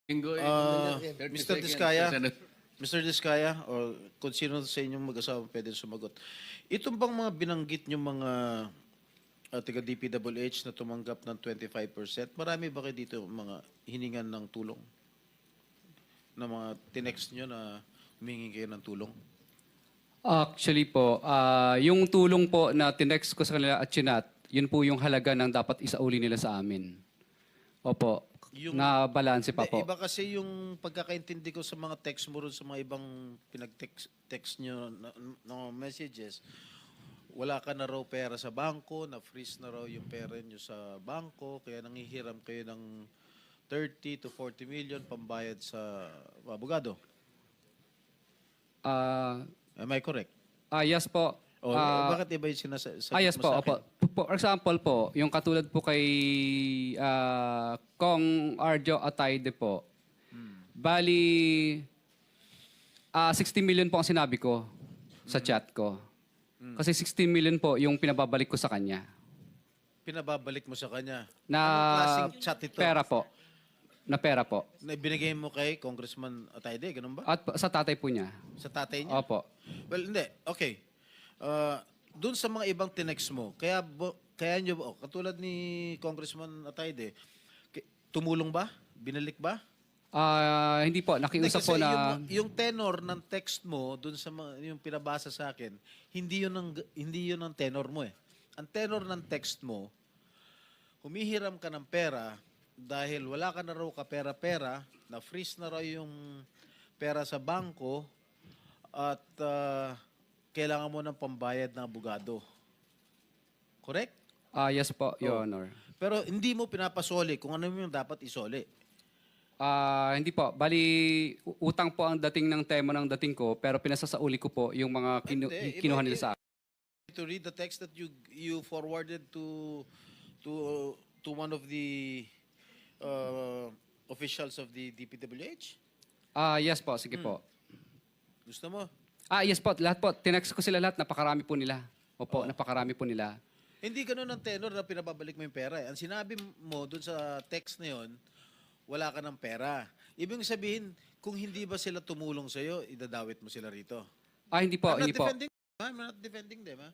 Mr. Diskaya, Mr. Diskaya, o kung sino sa inyong mag-asawa pwede sumagot. Itong bang mga binanggit nyo mga taga DPWH na tumanggap ng 25%, marami ba kayo dito mga hiningan ng tulong? Na mga tinext nyo na humingi kayo ng tulong? Actually po, yung tulong po na tinext ko sa kanila at chinat, yun po yung halaga ng dapat isauli nila sa amin. Opo, na balanse pa po. Iba kasi yung pagkakaintindi ko sa mga text mo ron sa mga ibang pinag-text nyo na messages, wala ka na raw pera sa bangko, na-freeze na raw yung pera nyo sa bangko, kaya nangihiram kayo ng 30 to 40 million pambayad sa abogado. Am I correct? Yes po. O, bakit iba yung sinasagot Yes mo po, sa opo. akin? For example po, yung katulad po kay Kong Arjo Atayde po, bali 60 million po ang sinabi ko sa chat ko. Kasi 60 million po yung pinababalik ko sa kanya. Pinababalik mo sa kanya. Na Anong klaseng chat ito? pera po. Na pera po. Na ibinigay mo kay Congressman Atayde, ganun ba? At sa tatay po niya. Sa tatay niya? Opo. Well, hindi. Okay. Doon sa mga ibang tinext mo, kaya nyo, katulad ni Congressman Atayde, tumulong ba? Binalik ba? Hindi po, nakiusap po na... Yung tenor ng text mo, doon sa yung pinabasa sa akin, hindi yun ang tenor mo eh. Ang tenor ng text mo, humihiram ka ng pera dahil wala ka na raw kapera-pera, na-freeze na raw yung pera sa bangko, at kailangan mo ng pambayad ng abogado. Correct? Yes po, Your Honor. Pero hindi mo pinapasoli kung ano yung dapat isoli. Hindi po. Bali, utang po ang dating ng tema ng dating ko, pero pinasasauli ko po yung mga kinuha nila sa akin. To read the text that you forwarded to one of the officials of the DPWH? Yes po, sige po. Gusto mo? Yes po, lahat po. Tinext ko sila lahat, napakarami po nila. Opo, napakarami po nila. Hindi ganun ang tenor na pinababalik mo yung pera. Ang sinabi mo dun sa text na yun, wala ka ng pera. Ibig sabihin, kung hindi ba sila tumulong sa'yo, idadawit mo sila rito. Hindi po, hindi po. I'm not defending them, ha?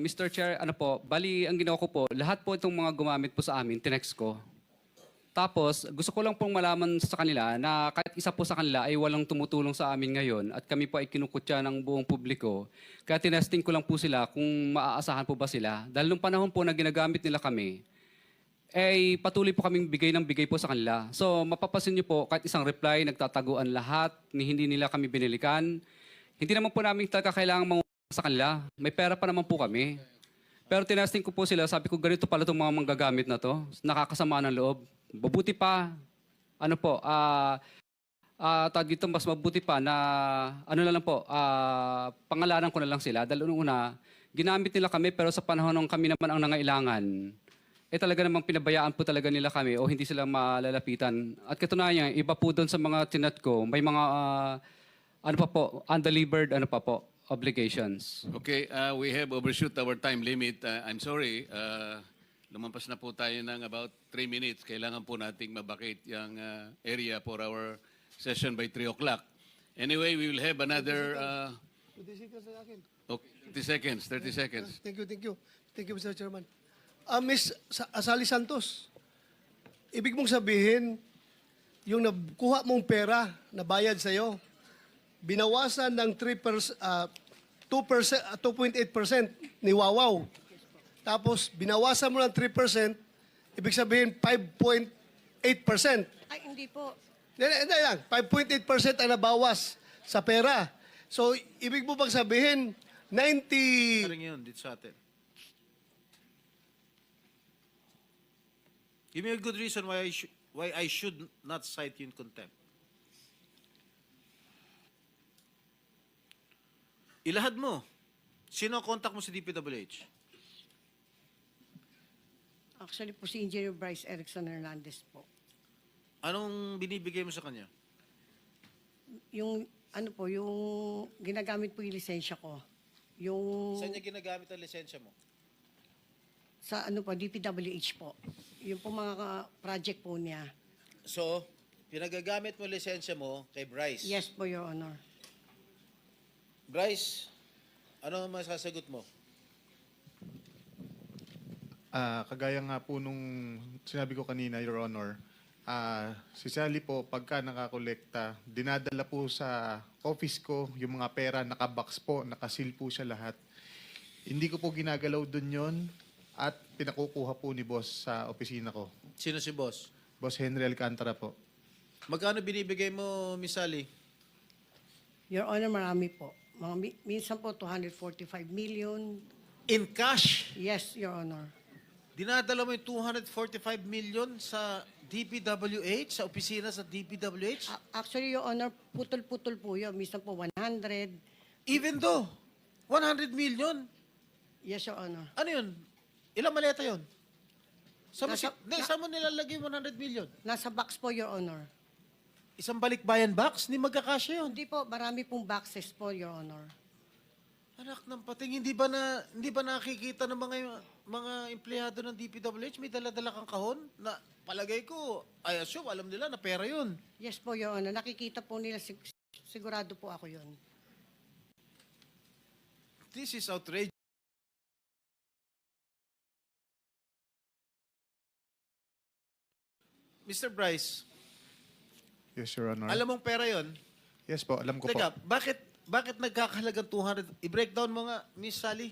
Mr. Chair, ano po, bali ang ginawa ko po, lahat po itong mga gumamit po sa amin, tinext ko. Tapos, gusto ko lang pong malaman sa kanila na kahit isa po sa kanila ay walang tumutulong sa amin ngayon at kami po ay kinukutya ng buong publiko. Kaya tinesting ko lang po sila kung maaasahan po ba sila. Dahil nung panahon po na ginagamit nila kami, ay patuloy po kaming bigay ng bigay po sa kanila. So, mapapasin niyo po, kahit isang reply, nagtataguan lahat, hindi nila kami binilikan. Hindi naman po namin talaga kailangan mangutang sa kanila. May pera pa naman po kami. Pero tinesting ko po sila, sabi ko, ganito pala itong mga manggagamit na to. Nakakasama ng loob. Mabuti pa, ano po, tawag dito, mas mabuti pa na, ano na lang po, pangalanan ko na lang sila. Dahil una, ginamit nila kami, pero sa panahon nung kami naman ang nangailangan, talaga namang pinabayaan po talaga nila kami o hindi sila malalapitan. At katunayan, iba po doon sa mga tinat ko, may mga, ano pa po, undelivered, ano pa po, obligations. Okay, we have overshoot our time limit. I'm sorry, lumampas na po tayo ng about 3 minutes. Kailangan po nating mabakit yung area for our session by 3 o'clock. Anyway, we will have another... 30 seconds sa akin. Okay, 30 seconds, 30 seconds. Thank you. Thank you, Mr. Chairman. Miss Asali Santos, ibig mong sabihin, yung nakuha mong pera na bayad sa'yo, binawasan ng 2.8% ni Wawaw. Tapos, binawasan mo ng 3%, ibig sabihin 5.8%. Ay, hindi po. Hindi lang, 5.8% ang nabawas sa pera. So, ibig mo bang sabihin, 90... Ring yun dito sa atin. Give me a good reason why I should not cite you in contempt. Ilahad mo. Sino ang contact mo sa DPWH? Actually po si Engineer Bryce Erickson Hernandez po. Anong binibigay mo sa kanya? Yung, ano po, yung ginagamit po yung lisensya ko. Yung, Saan niya ginagamit ang lisensya mo? sa ano po, DPWH po. Yung po mga project po niya. So, pinagagamit mo lisensya mo kay Bryce. Yes po, Your Honor. Bryce, ano ang masasagot mo? Kagaya nga po nung sinabi ko kanina, Your Honor, si Sally po, pagka nakakolekta, dinadala po sa office ko yung mga pera, nakabox po, nakasil po siya lahat. Hindi ko po ginagalaw dun yon at pinakukuha po ni boss sa opisina ko. Sino si boss? Boss Henry Alcantara po. Magkano binibigay mo, Miss Sally? Your Honor, marami po. Minsan po 245 million. In cash? Yes, Your Honor. Dinadala mo yung 245 million sa DPWH, sa opisina sa DPWH? Actually, Your Honor, putol-putol po yun. Minsan po 100. Even though, 100 million? Yes, Your Honor. Ano yun? Ilang maleta yun? Saan mo, Nasa- saan mo nilalagay yung 100 million? Nasa box po, Your Honor. Isang balikbayan box? Hindi magkakasya yun. Hindi po, marami pong boxes po, Your Honor. Anak ng pating, hindi ba nakikita ng mga empleyado ng DPWH may dala-dala kang kahon na palagay ko, I assume, alam nila na pera yun. Yes po, Your Honor. Nakikita po nila, sigurado po ako yun. This is outrageous. Mr. Bryce, Yes, Your Honor. alam mong pera yon? Yes po, alam ko Teka, po. bakit nagkakahalagang 200? I-breakdown mo nga, Miss Sally.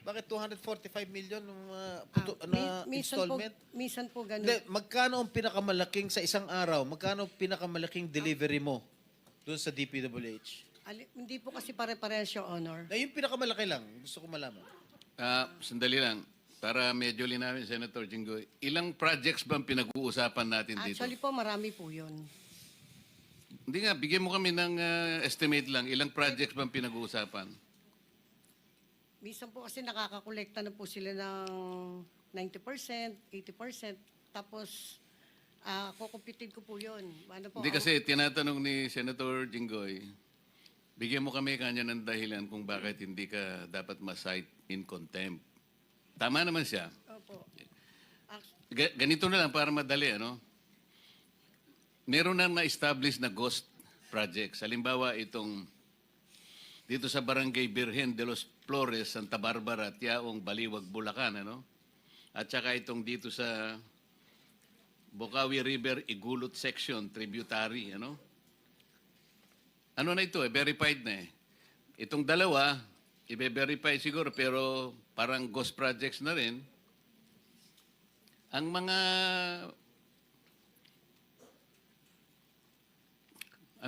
Bakit 245 million ng installment? Minsan po ganun. Hindi, magkano ang pinakamalaking sa isang araw? Magkano ang pinakamalaking delivery mo doon sa DPWH? Hindi po kasi pare-parehas, Your Honor. Na yung pinakamalaki lang, gusto ko malaman. Sandali lang. Para medyo linawin, Senator Jinggoy, ilang projects bang pinag-uusapan natin dito? Actually po, marami po yun. Hindi nga, bigyan mo kami ng estimate lang. Ilang projects bang pinag-uusapan? Minsan po kasi nakakakolekta na po sila ng 90%, 80%. Tapos, kukumpitin ko po yun. Ano po, Hindi kasi tinatanong ni Senator Jinggoy, bigyan mo kami kanya ng dahilan kung bakit hindi ka dapat ma-cite in contempt. Tama naman siya. Opo. Ganito na lang para madali, ano? Meron na na-establish na ghost projects. Halimbawa, itong dito sa Barangay Birhen de los Flores, Santa Barbara, Tiaong, Baliwag, Bulacan, ano? At saka itong dito sa Bocaue River, Igulot Section, tributary, ano? Ano na ito, verified na eh. Itong dalawa, i-verify siguro, pero parang ghost projects na rin. Ang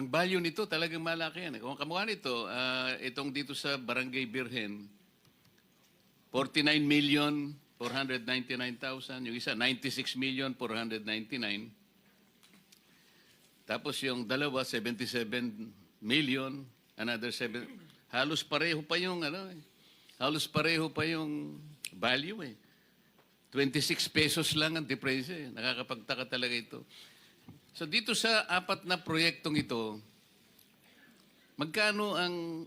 value nito talagang malaki yan. Kung kamukha nito, itong dito sa Barangay Birhen, 49,499,000. Yung isa, 96,499,000. Tapos yung dalawa, 77 million. Another 7. Halos pareho pa yung value eh. 26 pesos lang ang difference eh. Nakakapagtaka talaga ito. So dito sa apat na proyektong ito,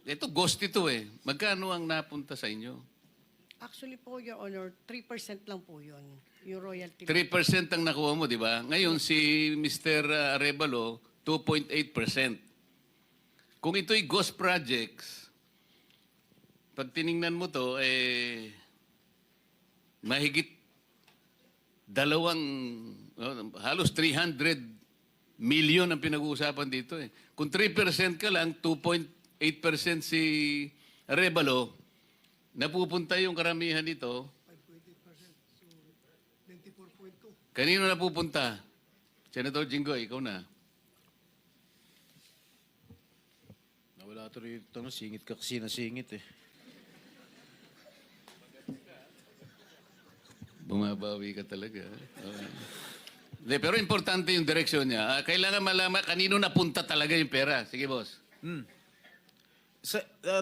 ito ghost ito eh. Magkano ang napunta sa inyo? Actually po, Your Honor, 3% lang po yun. Yung royalty. 3% ang nakuha mo, di ba? Ngayon si Mr. Arevalo, 2.8%. Kung ito'y ghost projects, pag tiningnan mo to, mahigit halos 300 million ang pinag-uusapan dito eh. Kung 3% ka lang, 2.8% si Arevalo, napupunta yung karamihan nito. 94.2. Kanino napupunta? Senator Jinggoy, ikaw na. Nawala ito rito, singit ka kasi nasingit eh. Bumabawi ka talaga. De, pero importante yung direksyon niya. Kailangan malaman kanino napunta talaga yung pera. Sige, boss. Ang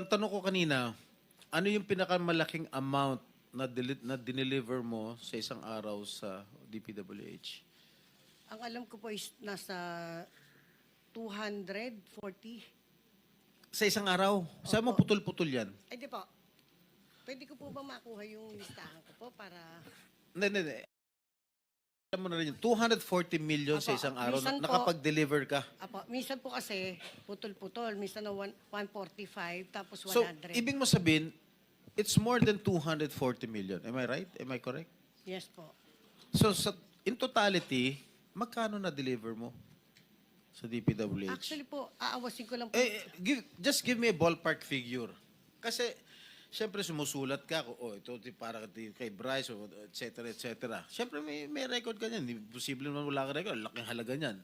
tanong ko kanina, ano yung pinakamalaking amount na dineliver mo sa isang araw sa DPWH? Ang alam ko po is nasa 240. Sa isang araw? Saan mo putol-putol yan? Ay, di po. Pwede ko po ba makuha yung listahan ko po para... Hindi. Alam mo na rin yun, 240 million sa Apo, isang araw minsan na po- nakapag-deliver ka. Apo, minsan po kasi putol-putol, minsan na 145 tapos 100. So, ibig mo sabihin, it's more than 240 million. Am I right? Am I correct? Yes po. So, in totality, magkano na-deliver mo sa DPWH? Actually po, aawasin ko lang po. Just give me a ballpark figure. Kasi, syempre sumusulat ka, ito para kay Bryce, et cetera, et cetera. Syempre may record ka niyan. Hindi posible naman wala ka record. Laking halaga niyan.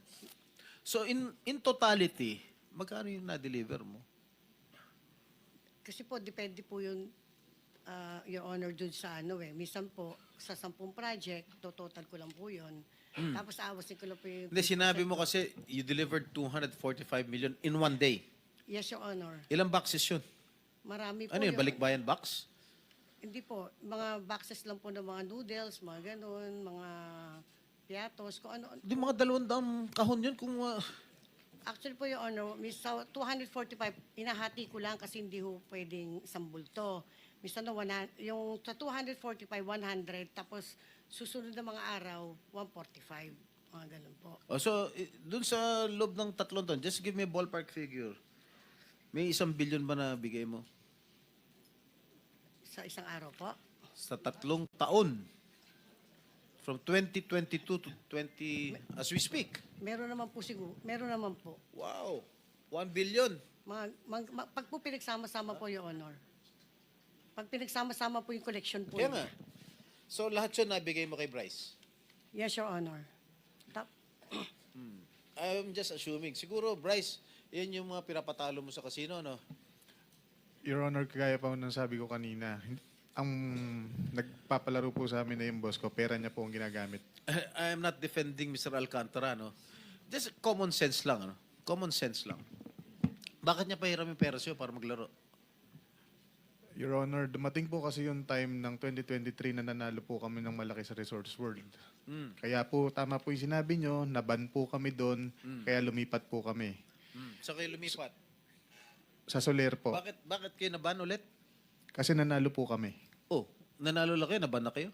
So, in totality, magkano yung na-deliver mo? Kasi po, depende po yung, Your Honor, dun sa ano eh. Minsan po, sa 10 project, total ko lang po yun. Tapos aawasin ko lang po yung... Hindi, sinabi mo kasi you delivered 245 million in one day. Yes, Your Honor. Ilang boxes yun? Marami po Ano yun, Your balikbayan box? Hindi po. Mga boxes lang po ng mga noodles, mga ganun, mga piatos, kung ano. Di mga 200 kahon yun kung... Actually po, Your Honor, sa 245, inahati ko lang kasi hindi ho pwedeng isang bulto. Minsan na yung sa 245, 100, tapos susunod na mga araw, 145. Mga ganun po. So, dun sa loob ng 3 taon, just give me a ballpark figure. May 1 billion ba na bigay mo? Sa isang araw po. Sa 3 taon. From 2022 to 20... As we speak. Meron naman po siguro. Meron naman po. Wow. 1 billion. Pag po pinagsama-sama po, Your Honor. Pag pinagsama-sama po yung collection po. Kaya nga. So, lahat yun nabigay mo kay Bryce? Yes, Your Honor. I'm just assuming. Siguro, Bryce, yan yung mga pinapatalo mo sa casino, no? Your Honor, kagaya pa ng sabi ko kanina, ang nagpapalaro po sa amin na yung boss ko, pera niya po ang ginagamit. I am not defending Mr. Alcantara, no? Just common sense lang, ano? Common sense lang. Bakit niya pahiram yung pera sa'yo para maglaro? Your Honor, dumating po kasi yung time ng 2023 na nanalo po kami ng malaki sa Resorts World. Kaya po, tama po yung sinabi nyo, naban po kami doon, kaya lumipat po kami. So kayo lumipat. Sa Soler po, Bakit kayo naban ulit? kasi nanalo po kami. Oh, nanalo lang kayo, naban na kayo?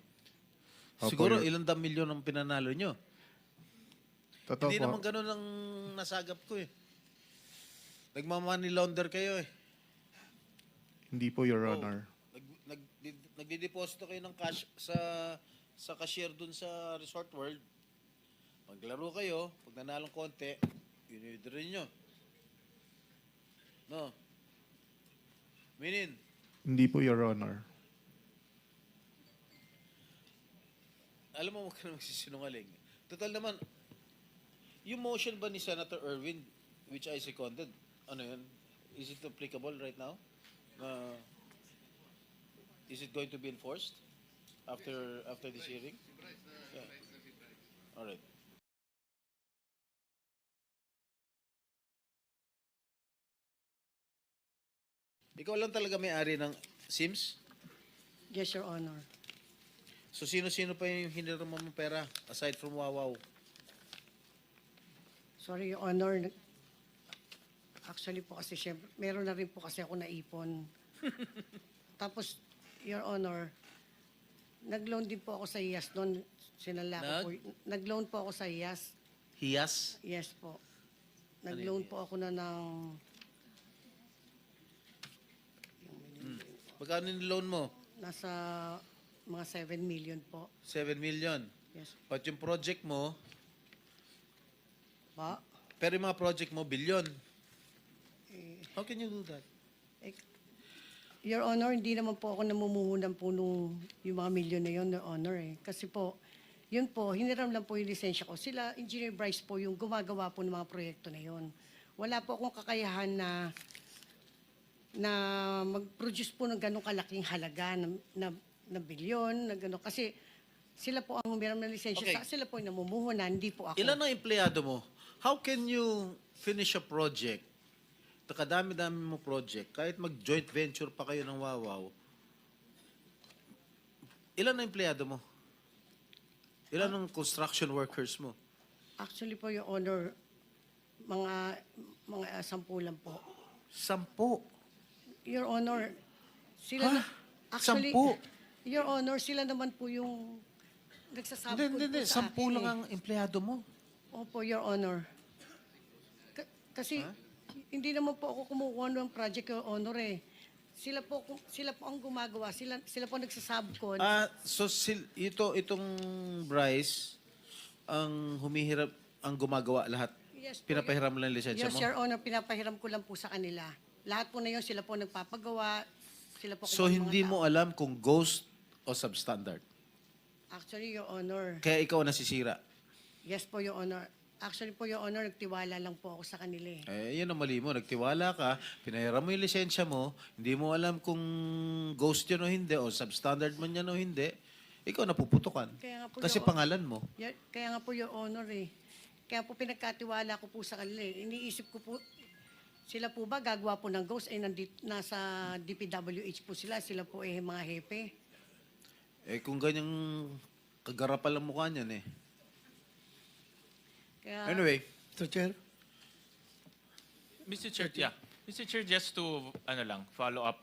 Opo, Siguro yun. ilang dam milyon ang pinanalo nyo. Totoo Hindi po. naman ganun ang nasagap ko eh. Nagmamoney launder kayo eh. Hindi po, Your Honor. Nagdideposito kayo ng cash sa cashier dun sa Resort World. Paglaro kayo, pag nanalong konti, yun nyo. No? Minin, Hindi po, Your Honor. alam mo, huwag ka na magsisinungaling. Total naman, yung motion ba ni Senator Erwin, which I seconded, ano yun? Is it applicable right now? Is it going to be enforced after this hearing? Yeah. All right. Ikaw lang talaga may-ari ng Sims? Yes, Your Honor. So sino-sino pa yung hiniram mo pera aside from Wawaw? Sorry, Your Honor. Actually po kasi syempre, meron na rin po kasi ako naipon. Tapos, Your Honor, nag-loan din po ako sa IAS noon. Sinala ko po. Nag-loan po ako sa IAS. Hiyas? Yes po. Nag-loan po ako na ng... Magkano yung loan mo? Nasa mga 7 million po. 7 million. Yes. But yung project mo, Pa? pero yung mga project mo, billion. How can you do that? Eh, Your Honor, hindi naman po ako namumuhunan po nung yung mga milyon na yun, Your Honor. Kasi po, yun po, hiniram lang po yung lisensya ko. Sila, Engineer Bryce po, yung gumagawa po ng mga proyekto na yun. Wala po akong kakayahan na mag-produce po ng ganong kalaking halaga na bilyon, na gano'n. Kasi sila po ang humiram ng lisensya. Okay. Sila po yung namumuhunan, hindi po ako. Ilan ang empleyado mo? How can you finish a project? Kadami-dami mo project. Kahit mag-joint venture pa kayo ng Wawaw. Ilan ang empleyado mo? Ilan ang construction workers mo? Actually po, Your Honor, mga 10 lang po. 10. Your Honor, sila Ha? na, actually, 10? Your Honor, sila naman po yung nagsasabkod Hindi. po sa Sampu akin lang eh. ang empleyado mo. Opo, Your Honor. Kasi hindi naman po ako kumukuha ng project, Your Honor eh. Sila po ang gumagawa. Sila po nagsasabkod. Itong Bryce, ang humihirap, ang gumagawa lahat. Yes po, Pinapahiram lang ang lisensya Yes, mo. Your Honor, pinapahiram ko lang po sa kanila. Lahat po na yun, sila po nagpapagawa. Sila po So kumuha ng hindi mga mo tao. alam kung ghost o substandard. Actually, Your Honor. Kaya ikaw nasisira. Yes po, Your Honor. Actually po, Your Honor, nagtiwala lang po ako sa kanila eh. Yun ang mali mo. Nagtiwala ka, pinahiram mo yung lisensya mo, hindi mo alam kung ghost yun o hindi, o substandard man yan o hindi, ikaw napuputukan. Kaya nga po, Kasi Your- pangalan mo. Kaya nga po, Your Honor eh. Kaya po pinagkatiwala ko po sa kanila eh. Iniisip ko po, sila po ba gagawa po ng ghost? Nasa DPWH po sila. Sila po eh mga hepe. Kung ganyang kagarapal ang mukha niyan eh. Kaya, Anyway, Mr. Chair. Mr. Chair, yeah. Mr. Chair, just to follow up